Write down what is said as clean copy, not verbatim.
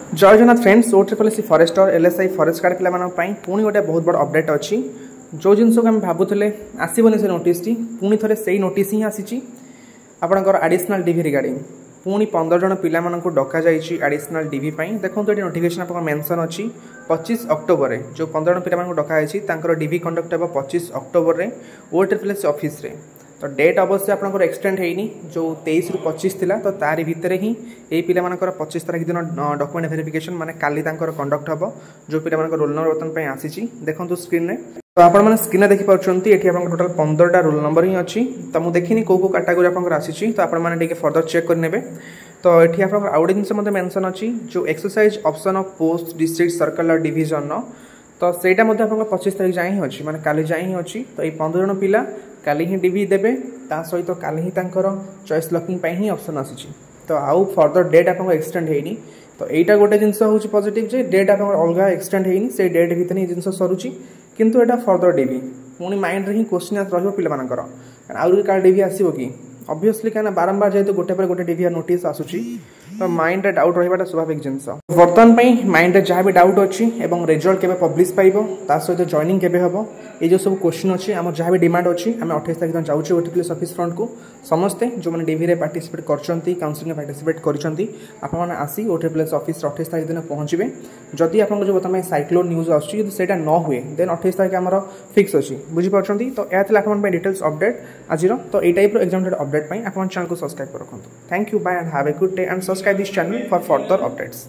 जय Jagannath friends O triple C forester LSI forest guard पे पुणी गोटे बहुत बड़ अपडेट अच्छी जो जिन को आम भावुले आसबनी से नोटिस पुणी थे से नोटिस ही आसी आपंकर आडिशनल डीवी रिगार्डिंग पुणी 15 जन पिला डक आडिशनल डीवी देखो ये नोटिफिकेशन आप मेंशन अच्छी 25 अक्टोबर में जो 15 जन पिला डकाई डीवी कंडक्ट हे 25 अक्टोबर में ओ ट्रिपल सी ऑफिस रे तो डेट अवश्य आपंकर एक्सटेंड होनी जो 23 ରୁ 25 थिला तो तारी भितर ही यही पिला 25 तारीख दिन डॉक्यूमेंट वेरिफिकेशन माने काली कंडक्ट हम जो पिला रोल नंबर बर्तमान आसी देखो स्क्रीन में तो आप स्क्रीन देखी पार्टी ये टोटाल 15टा रोल नंबर ही अच्छी तो मुझे देखनी कौ कैटेगोरी आप आसी तो आपने फर्दर चेक करने तो ये आप आउट जिन मेंशन अच्छी जो exercise option of post district circle division तो सहीटा 25 तारीख जाए ही अच्छी माने काली जाए ही अच्छी तो ये 15 जन पिला काली ही डीवी देवे सहित काली ही चॉइस लॉकिंग ही ऑप्शन आसी तो आउ फर्दर डेट आप एक्सटेंड होनी तो यहाँ गोटे जिन हूँ पॉजिटिव जे डेट आप अलग एक्सटेंड होनी से डेट भितर ही जिन सरुची किंतु एटा फर्दर डीवी पुणी माइंड ही क्वेश्चन रहा आउरी का डीवी आसो कि ऑब्वियसली क्या बारंबार जेहतु गोटे पर गोटे डीवी नोटिस आसूची तो माइंड रे डाउट रहा स्वाभाविक जिन बर्तमान माइंड रे जहाँ भी डाउट अच्छी और रिजल्ट केबे पब्लिश पाइबो ता सहित जॉइनिंग केबे हबो ये जो सब क्वेश्चन अच्छी आम जहाँ भी डिमांड अच्छी आम 28 तारीख दिन जाऊँ ओटीपीएस ऑफिस फ्रंट को समस्ते जो मैंने डीवी रे पार्टिसिपेट करछंती काउंसलिंग पार्टिसिपेट करछंती आपण माने आसी ओटीपीएस ऑफिस 28 तारीख दिन पहुँचे जदि आपन जो बर्तमान साइक्लोन न्यूज आछी यदि सेटा न हुए देन 28 तारीख आमर फिक्स अच्छी बुझी पारछंती तो या थिला आपन डिटेल्स अपडेट आज तो ये टाइप एग्जाम अपडेट आप चैनल को सब्सक्राइब कर रखुँ thank you bye and have a good day and subscribe this channel for further updates.